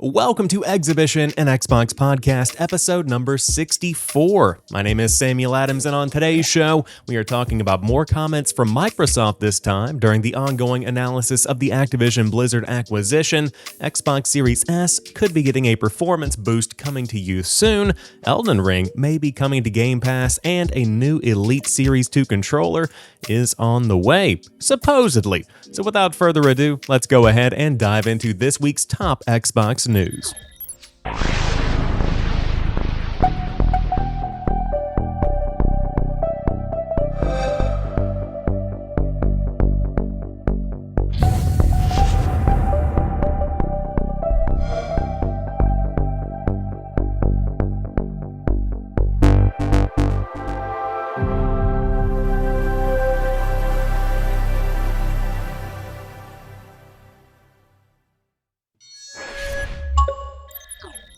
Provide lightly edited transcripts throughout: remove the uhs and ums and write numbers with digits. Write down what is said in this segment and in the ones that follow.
Welcome to Xhibition, an Xbox podcast, episode number 64. My name is Samuel Adams, and on today's show, we are talking about more comments from Microsoft this time during the ongoing analysis of the Activision-Blizzard acquisition. Xbox Series S could be getting a performance boost coming to you soon. Elden Ring may be coming to Game Pass, and a new Elite Series 2 controller is on the way, supposedly. So without further ado, let's go ahead and dive into this week's top Xbox news.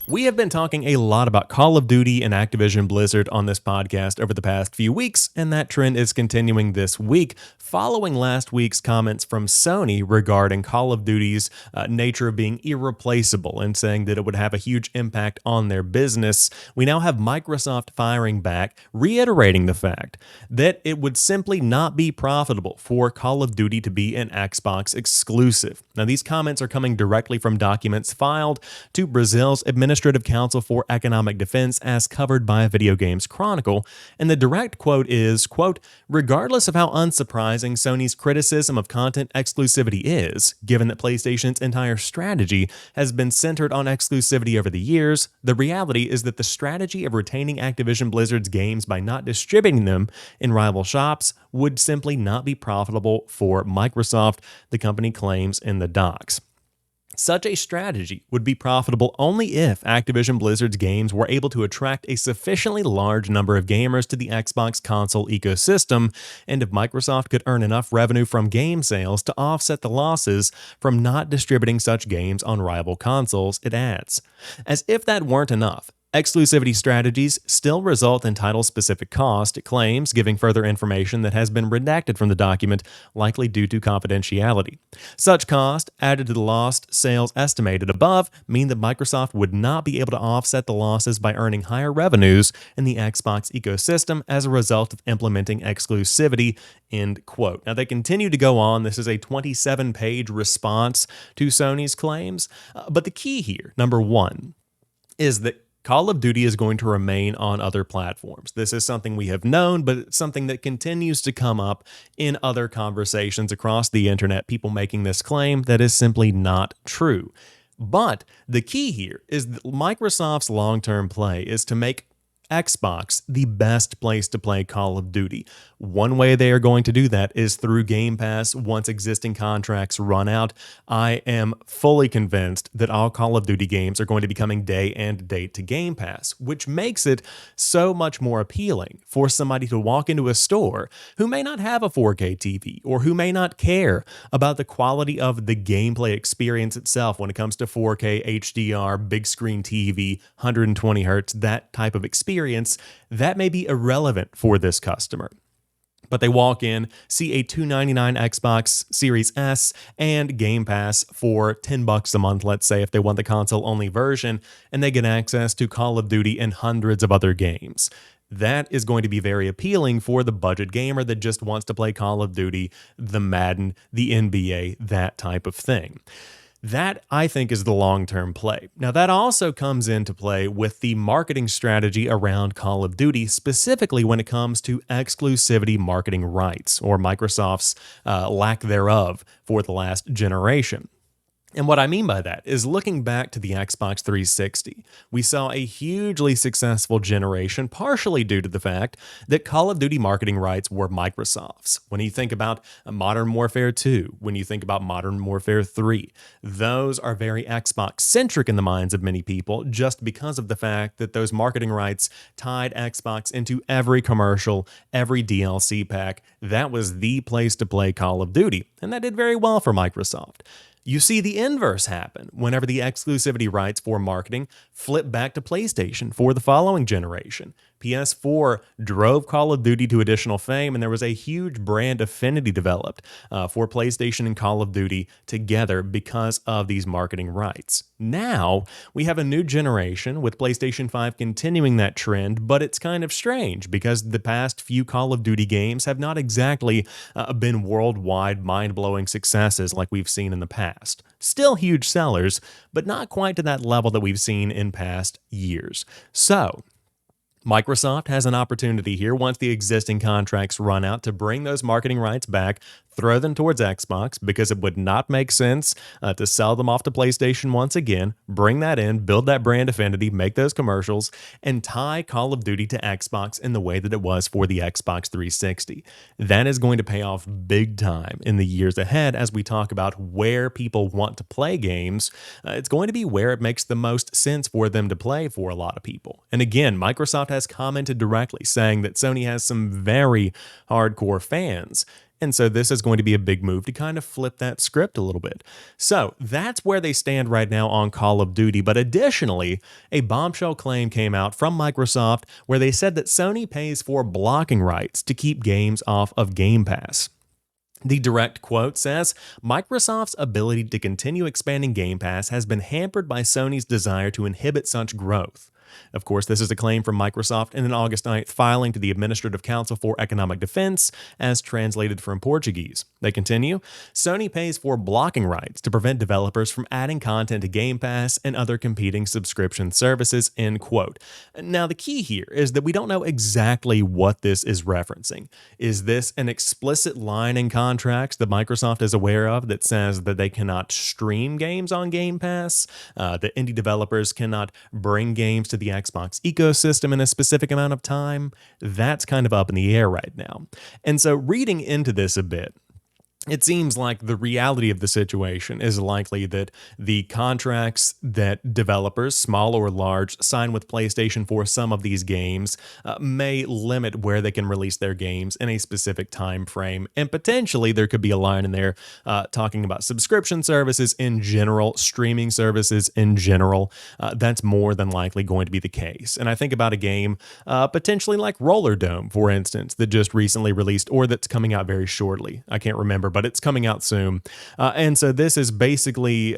We have been talking a lot about Call of Duty and Activision-Blizzard on this podcast over the past few weeks, and that trend is continuing this week, following last week's comments from Sony regarding Call of Duty's nature of being irreplaceable and saying that it would have a huge impact on their business. We now have Microsoft firing back, reiterating the fact that it would simply not be profitable for Call of Duty to be an Xbox exclusive. Now, these comments are coming directly from documents filed to Brazil's Administrative Council for Economic Defense as covered by Video Games Chronicle, and the direct quote is, quote, "Regardless of how unsurprising Sony's criticism of content exclusivity is, given that PlayStation's entire strategy has been centered on exclusivity over the years, the reality is that the strategy of retaining Activision Blizzard's games by not distributing them in rival shops would simply not be profitable for Microsoft," the company claims in the docs. Such a strategy would be profitable only if Activision Blizzard's games were able to attract a sufficiently large number of gamers to the Xbox console ecosystem, and if Microsoft could earn enough revenue from game sales to offset the losses from not distributing such games on rival consoles, it adds. As if that weren't enough, exclusivity strategies still result in title-specific cost, it claims, giving further information that has been redacted from the document, likely due to confidentiality. Such cost, added to the lost sales estimated above, mean that Microsoft would not be able to offset the losses by earning higher revenues in the Xbox ecosystem as a result of implementing exclusivity, end quote. Now, they continue to go on. This is a 27-page response to Sony's claims, but the key here, number one, is that Call of Duty is going to remain on other platforms. This is something we have known, but it's something that continues to come up in other conversations across the internet, people making this claim that is simply not true. But the key here is that Microsoft's long-term play is to make Xbox the best place to play Call of Duty. One way they are going to do that is through Game Pass once existing contracts run out. I am fully convinced that all Call of Duty games are going to be coming day and date to Game Pass, which makes it so much more appealing for somebody to walk into a store who may not have a 4K TV or who may not care about the quality of the gameplay experience itself when it comes to 4K, HDR, big screen TV, 120 hertz, that type of experience. That may be irrelevant for this customer. But they walk in, see a $299 Xbox Series S and Game Pass for $10 a month, let's say, if they want the console-only version, and they get access to Call of Duty and hundreds of other games. That is going to be very appealing for the budget gamer that just wants to play Call of Duty, the Madden, the NBA, that type of thing. That, I think, is the long-term play. Now, that also comes into play with the marketing strategy around Call of Duty, specifically when it comes to exclusivity marketing rights, or Microsoft's lack thereof for the last generation. And what I mean by that is looking back to the Xbox 360, we saw a hugely successful generation, partially due to the fact that Call of Duty marketing rights were Microsoft's. When you think about Modern Warfare 2, when you think about Modern Warfare 3, those are very Xbox-centric in the minds of many people just because of the fact that those marketing rights tied Xbox into every commercial, every DLC pack. That was the place to play Call of Duty, and that did very well for Microsoft. You see the inverse happen whenever the exclusivity rights for marketing flip back to PlayStation for the following generation. PS4 drove Call of Duty to additional fame, and there was a huge brand affinity developed for PlayStation and Call of Duty together because of these marketing rights. Now, we have a new generation with PlayStation 5 continuing that trend, but it's kind of strange because the past few Call of Duty games have not exactly been worldwide mind-blowing successes like we've seen in the past. Still huge sellers, but not quite to that level that we've seen in past years. So, Microsoft has an opportunity here once the existing contracts run out to bring those marketing rights back, throw them towards Xbox because it would not make sense to sell them off to PlayStation once again, bring that in, build that brand affinity, make those commercials, and tie Call of Duty to Xbox in the way that it was for the Xbox 360. That is going to pay off big time in the years ahead as we talk about where people want to play games. It's going to be where it makes the most sense for them to play for a lot of people. And again, Microsoft has commented directly saying that Sony has some very hardcore fans. And so this is going to be a big move to kind of flip that script a little bit. So that's where they stand right now on Call of Duty. But additionally, a bombshell claim came out from Microsoft where they said that Sony pays for blocking rights to keep games off of Game Pass. The direct quote says, Microsoft's ability to continue expanding Game Pass has been hampered by Sony's desire to inhibit such growth. Of course, this is a claim from Microsoft in an August 9th filing to the Administrative Council for Economic Defense, as translated from Portuguese. They continue, Sony pays for blocking rights to prevent developers from adding content to Game Pass and other competing subscription services, end quote. Now, the key here is that we don't know exactly what this is referencing. Is this an explicit line in contracts that Microsoft is aware of that says that they cannot stream games on Game Pass, that indie developers cannot bring games to the Xbox ecosystem in a specific amount of time? That's kind of up in the air right now. And so reading into this a bit, it seems like the reality of the situation is likely that the contracts that developers, small or large, sign with PlayStation for some of these games may limit where they can release their games in a specific time frame. And potentially there could be a line in there talking about subscription services in general, streaming services in general. That's more than likely going to be the case. And I think about a game potentially like Roller Dome, for instance, that just recently released or that's coming out very shortly. I can't remember, but it's coming out soon. And so this is basically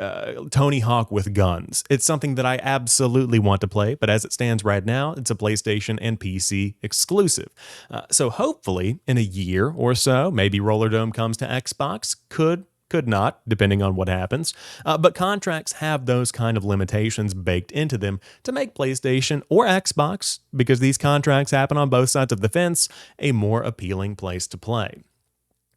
Tony Hawk with guns. It's something that I absolutely want to play, but as it stands right now, it's a PlayStation and PC exclusive. So hopefully in a year or so, maybe Roller Dome comes to Xbox, could not, depending on what happens. But contracts have those kind of limitations baked into them to make PlayStation or Xbox, because these contracts happen on both sides of the fence, a more appealing place to play.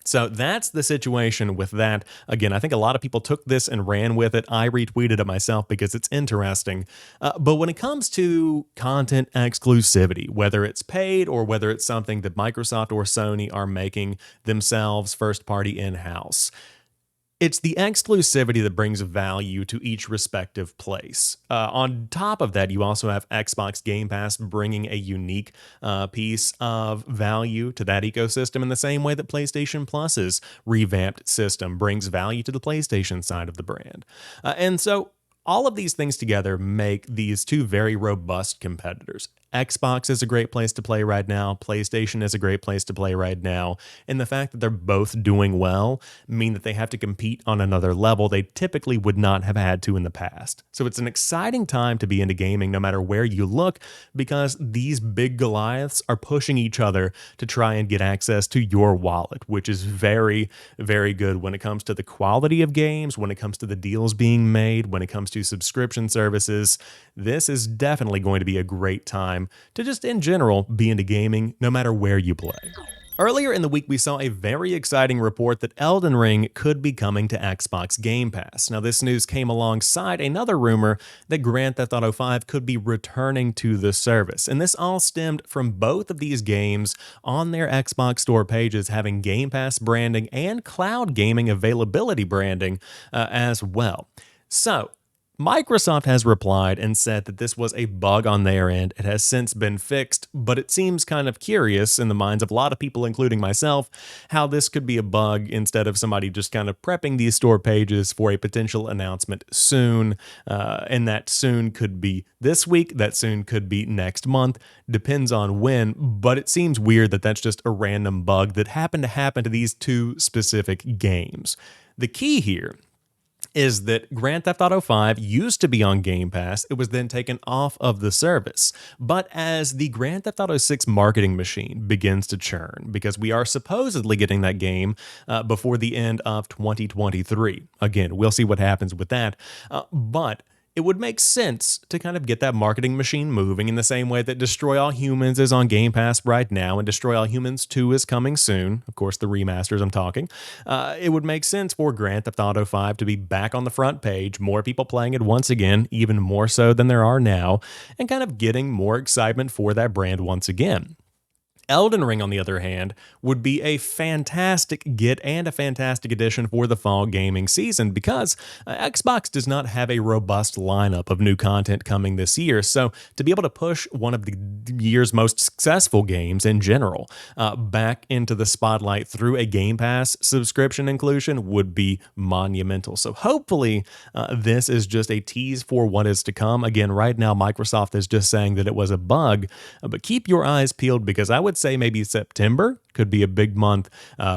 So that's the situation with that. Again, I think a lot of people took this and ran with it. I retweeted it myself because it's interesting. But when it comes to content exclusivity, whether it's paid or whether it's something that Microsoft or Sony are making themselves first party in-house, it's the exclusivity that brings value to each respective place. On top of that, you also have Xbox Game Pass bringing a unique piece of value to that ecosystem in the same way that PlayStation Plus's revamped system brings value to the PlayStation side of the brand. And so all of these things together make these two very robust competitors. Xbox is a great place to play right now. PlayStation is a great place to play right now. And the fact that they're both doing well mean that they have to compete on another level they typically would not have had to in the past. So it's an exciting time to be into gaming no matter where you look, because these big Goliaths are pushing each other to try and get access to your wallet, which is very, very good when it comes to the quality of games, when it comes to the deals being made, when it comes to subscription services. This is definitely going to be a great time to just in general be into gaming no matter where you play. Earlier in the week, we saw a very exciting report that Elden Ring could be coming to Xbox Game Pass. Now, this news came alongside another rumor that Grand Theft Auto 5 could be returning to the service. And this all stemmed from both of these games on their Xbox Store pages having Game Pass branding and cloud gaming availability branding as well. So, Microsoft has replied and said that this was a bug on their end. It has since been fixed, but it seems kind of curious in the minds of a lot of people, including myself, how this could be a bug instead of somebody just kind of prepping these store pages for a potential announcement soon. And that soon could be this week, that soon could be next month, depends on when, but it seems weird that that's just a random bug that happened to happen to these two specific games. The key here is that Grand Theft Auto 5 used to be on Game Pass. It was then taken off of the service. But as the Grand Theft Auto 6 marketing machine begins to churn, because we are supposedly getting that game before the end of 2023. Again, we'll see what happens with that. But it would make sense to kind of get that marketing machine moving in the same way that Destroy All Humans is on Game Pass right now and Destroy All Humans 2 is coming soon. Of course, the remasters I'm talking. It would make sense for Grand Theft Auto 5 to be back on the front page, more people playing it once again, even more so than there are now, and kind of getting more excitement for that brand once again. Elden Ring, on the other hand, would be a fantastic get and a fantastic addition for the fall gaming season because Xbox does not have a robust lineup of new content coming this year. So to be able to push one of the year's most successful games in general back into the spotlight through a Game Pass subscription inclusion would be monumental. So hopefully this is just a tease for what is to come. Again, right now, Microsoft is just saying that it was a bug, but keep your eyes peeled because I would say maybe September could be a big month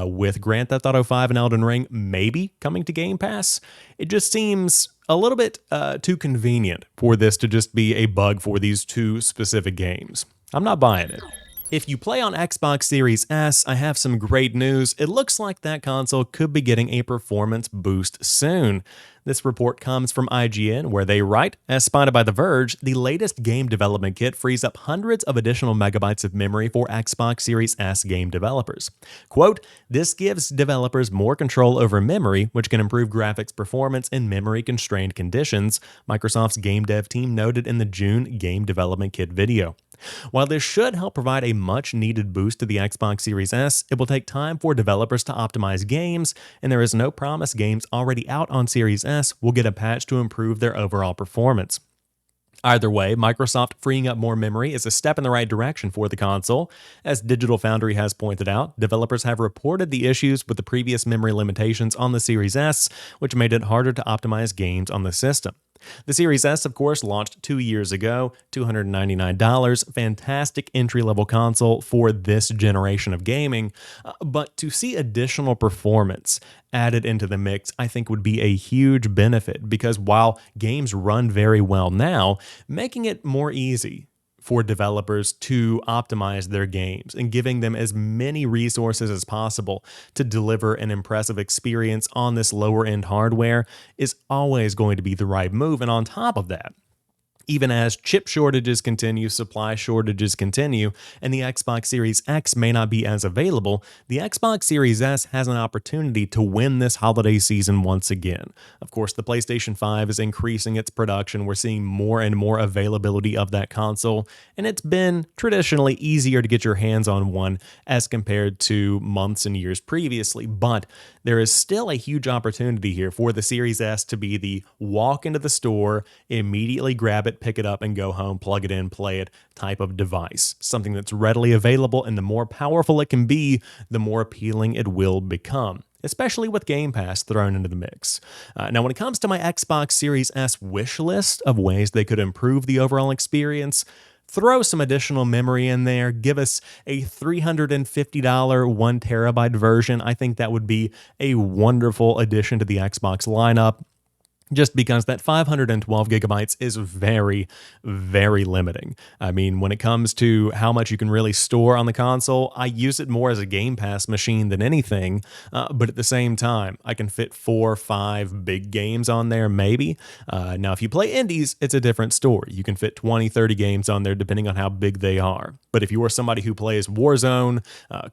with Grand Theft Auto 5 and Elden Ring maybe coming to Game Pass. It just seems a little bit too convenient for this to just be a bug for these two specific games. I'm not buying it. If you play on Xbox Series S, I have some great news. It looks like that console could be getting a performance boost soon. This report comes from IGN, where they write, as spotted by The Verge, the latest game development kit frees up hundreds of additional megabytes of memory for Xbox Series S game developers. Quote, this gives developers more control over memory, which can improve graphics performance in memory-constrained conditions, Microsoft's game dev team noted in the June game development kit video. While this should help provide a much-needed boost to the Xbox Series S, it will take time for developers to optimize games, and there is no promise games already out on Series S will get a patch to improve their overall performance. Either way, Microsoft freeing up more memory is a step in the right direction for the console. As Digital Foundry has pointed out, developers have reported the issues with the previous memory limitations on the Series S, which made it harder to optimize games on the system. The Series S, of course, launched 2 years ago, $299, fantastic entry-level console for this generation of gaming, but to see additional performance added into the mix, I think would be a huge benefit because while games run very well now, making it more easy for developers to optimize their games and giving them as many resources as possible to deliver an impressive experience on this lower end hardware is always going to be the right move. And on top of that, even as chip shortages continue, supply shortages continue, and the Xbox Series X may not be as available, the Xbox Series S has an opportunity to win this holiday season once again. Of course, the PlayStation 5 is increasing its production. We're seeing more and more availability of that console, and it's been traditionally easier to get your hands on one as compared to months and years previously, but there is still a huge opportunity here for the Series S to be the walk into the store, immediately grab it, pick it up, and go home, plug it in, play it type of device. Something that's readily available, and the more powerful it can be, the more appealing it will become, especially with Game Pass thrown into the mix. Now, when it comes to my Xbox Series S wish list of ways they could improve the overall experience, throw some additional memory in there, give us a $350 1 terabyte version. I think that would be a wonderful addition to the Xbox lineup, just because that 512 gigabytes is very, very limiting. I mean, when it comes to how much you can really store on the console, I use it more as a Game Pass machine than anything, but at the same time, I can fit 4 or 5 big games on there, maybe. Now, if you play indies, it's a different story. You can fit 20, 30 games on there, depending on how big they are. But if you are somebody who plays Warzone,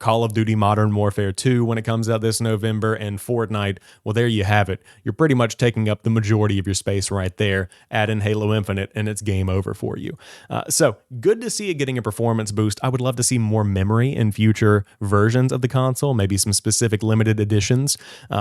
Call of Duty Modern Warfare 2 when it comes out this November, and Fortnite, well, there you have it. You're pretty much taking up the majority majority of your space right there. Add in Halo Infinite, and it's game over for you. So good to see it getting a performance boost. I would love to see more memory in future versions of the console, maybe some specific limited editions.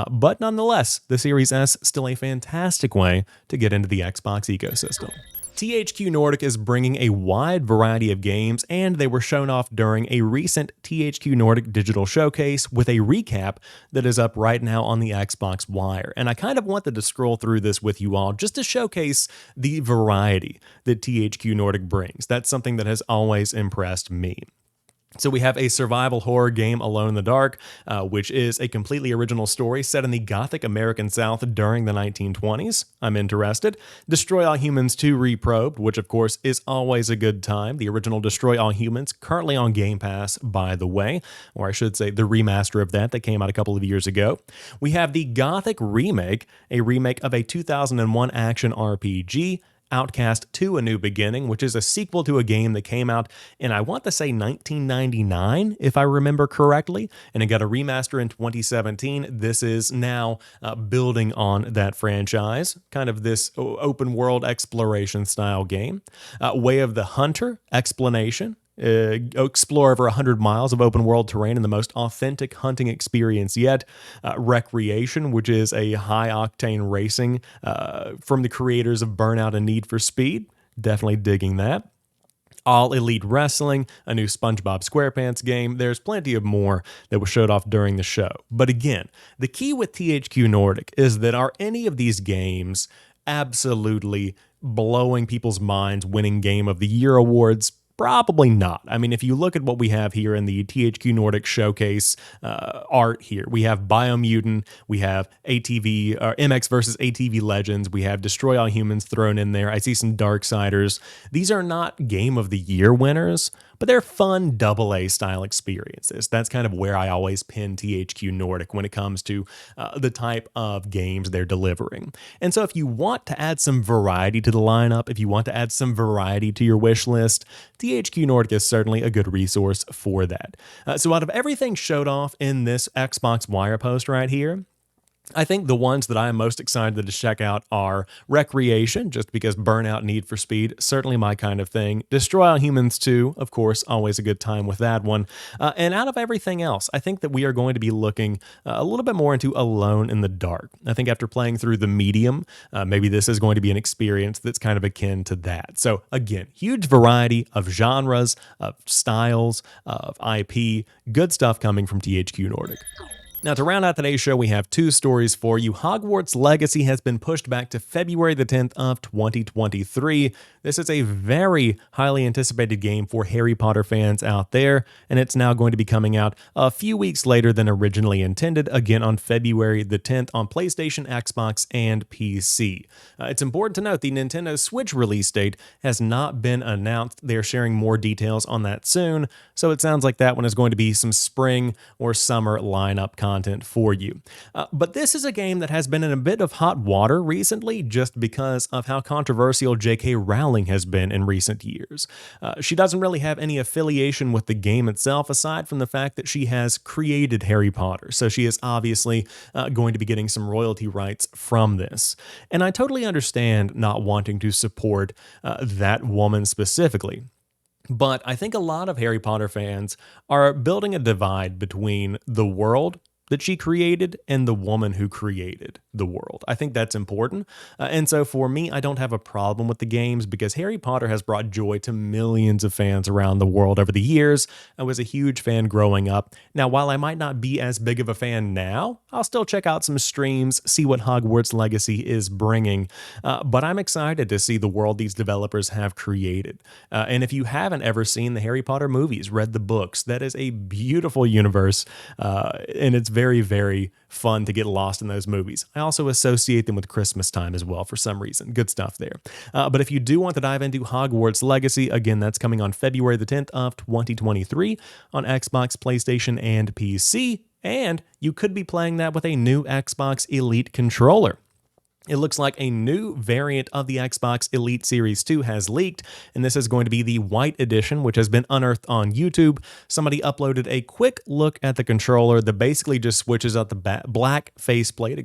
But nonetheless, the Series S still a fantastic way to get into the Xbox ecosystem. THQ Nordic is bringing a wide variety of games, and they were shown off during a recent THQ Nordic Digital Showcase with a recap that is up right now on the Xbox Wire. And I kind of wanted to scroll through this with you all just to showcase the variety that THQ Nordic brings. That's something that has always impressed me. So we have a survival horror game, Alone in the Dark, which is a completely original story set in the Gothic American South during the 1920s. I'm interested. Destroy All Humans 2 Reprobed, which of course is always a good time. The original Destroy All Humans, currently on Game Pass, by the way, or I should say the remaster of that came out a couple of years ago. We have the Gothic Remake, a remake of a 2001 action RPG, Outcast 2: A New Beginning, which is a sequel to a game that came out in, I want to say, 1999, if I remember correctly, and it got a remaster in 2017. This is now building on that franchise, kind of this open world exploration style game. Way of the Hunter, Explanation. Explore over 100 miles of open world terrain in the most authentic hunting experience yet. Recreation, which is a high octane racing from the creators of Burnout and Need for Speed. Definitely digging that. All Elite Wrestling, a new SpongeBob SquarePants game. There's plenty of more that was showed off during the show. But again, the key with THQ Nordic is that are any of these games absolutely blowing people's minds, winning Game of the Year awards? Probably not. I mean, if you look at what we have here in the THQ Nordic Showcase art here, we have Biomutant, we have MX versus ATV Legends, we have Destroy All Humans thrown in there. I see some Darksiders. These are not Game of the Year winners, but they're fun AA style experiences. That's kind of where I always pin THQ Nordic when it comes to the type of games they're delivering. And so if you want to add some variety to the lineup, if you want to add some variety to your wish list, THQ Nordic is certainly a good resource for that. So out of everything showed off in this Xbox Wire post right here, I think the ones that I am most excited to check out are Recreation, just because Burnout, Need for Speed, certainly my kind of thing. Destroy All Humans 2, of course, always a good time with that one. And out of everything else, I think that we are going to be looking a little bit more into Alone in the Dark. I think after playing through The Medium, maybe this is going to be an experience that's kind of akin to that. So again, huge variety of genres, of styles, of IP, good stuff coming from THQ Nordic. Now, to round out today's show, we have two stories for you. Hogwarts Legacy has been pushed back to February the 10th of 2023. This is a very highly anticipated game for Harry Potter fans out there, and it's now going to be coming out a few weeks later than originally intended, again on February the 10th on PlayStation, Xbox, and PC. It's important to note the Nintendo Switch release date has not been announced. They're sharing more details on that soon, so it sounds like that one is going to be some spring or summer lineup content for you. But this is a game that has been in a bit of hot water recently just because of how controversial J.K. Rowling has been in recent years. She doesn't really have any affiliation with the game itself aside from the fact that she has created Harry Potter, so she is obviously going to be getting some royalty rights from this. And I totally understand not wanting to support that woman specifically. But I think a lot of Harry Potter fans are building a divide between the world that she created and the woman who created the world. I think that's important. And so for me, I don't have a problem with the games because Harry Potter has brought joy to millions of fans around the world over the years. I was a huge fan growing up. Now, while I might not be as big of a fan now, I'll still check out some streams, see what Hogwarts Legacy is bringing. But I'm excited to see the world these developers have created. And if you haven't ever seen the Harry Potter movies, read the books, that is a beautiful universe. And it's very, very fun to get lost in those movies. I also associate them with Christmas time as well for some reason. Good stuff there. But if you do want to dive into Hogwarts Legacy, again, that's coming on February the 10th of 2023 on Xbox, PlayStation, and PC. And you could be playing that with a new Xbox Elite controller. It looks like a new variant of the Xbox Elite Series 2 has leaked, and this is going to be the white edition, which has been unearthed on YouTube. Somebody uploaded a quick look at the controller that basically just switches out the black faceplate,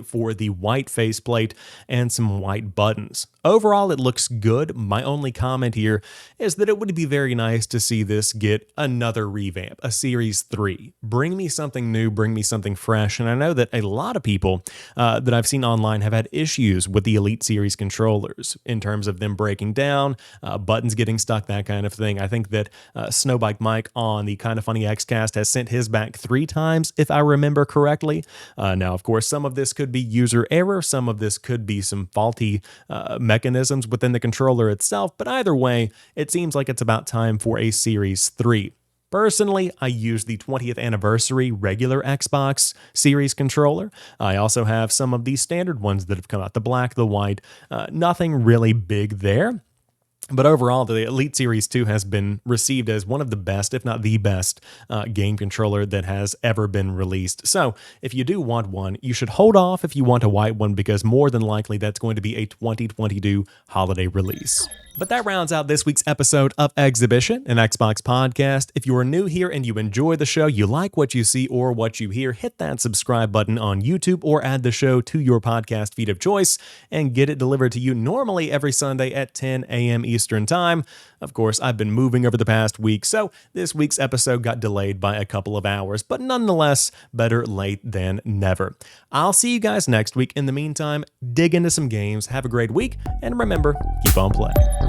for the white faceplate and some white buttons. Overall, it looks good. My only comment here is that it would be very nice to see this get another revamp, a Series 3. Bring me something new, bring me something fresh, and I know that a lot of people that I've seen online have had issues with the Elite Series controllers in terms of them breaking down, buttons getting stuck, that kind of thing. I think that Snowbike Mike on the Kinda Funny Xcast has sent his back 3 times, if I remember correctly. Now, of course, some of this could be user error, some of this could be some faulty mechanisms within the controller itself, but either way, it seems like it's about time for a Series 3. Personally, I use the 20th anniversary regular Xbox Series controller. I also have some of the standard ones that have come out, the black, the white, nothing really big there. But overall, the Elite Series 2 has been received as one of the best, if not the best, game controller that has ever been released. So if you do want one, you should hold off if you want a white one, because more than likely that's going to be a 2022 holiday release. But that rounds out this week's episode of Xhibition, an Xbox podcast. If you are new here and you enjoy the show, you like what you see or what you hear, hit that subscribe button on YouTube or add the show to your podcast feed of choice and get it delivered to you normally every Sunday at 10 a.m. Eastern Time. Of course, I've been moving over the past week, so this week's episode got delayed by a couple of hours, but nonetheless, better late than never. I'll see you guys next week. In the meantime, dig into some games, have a great week, and remember, keep on playing.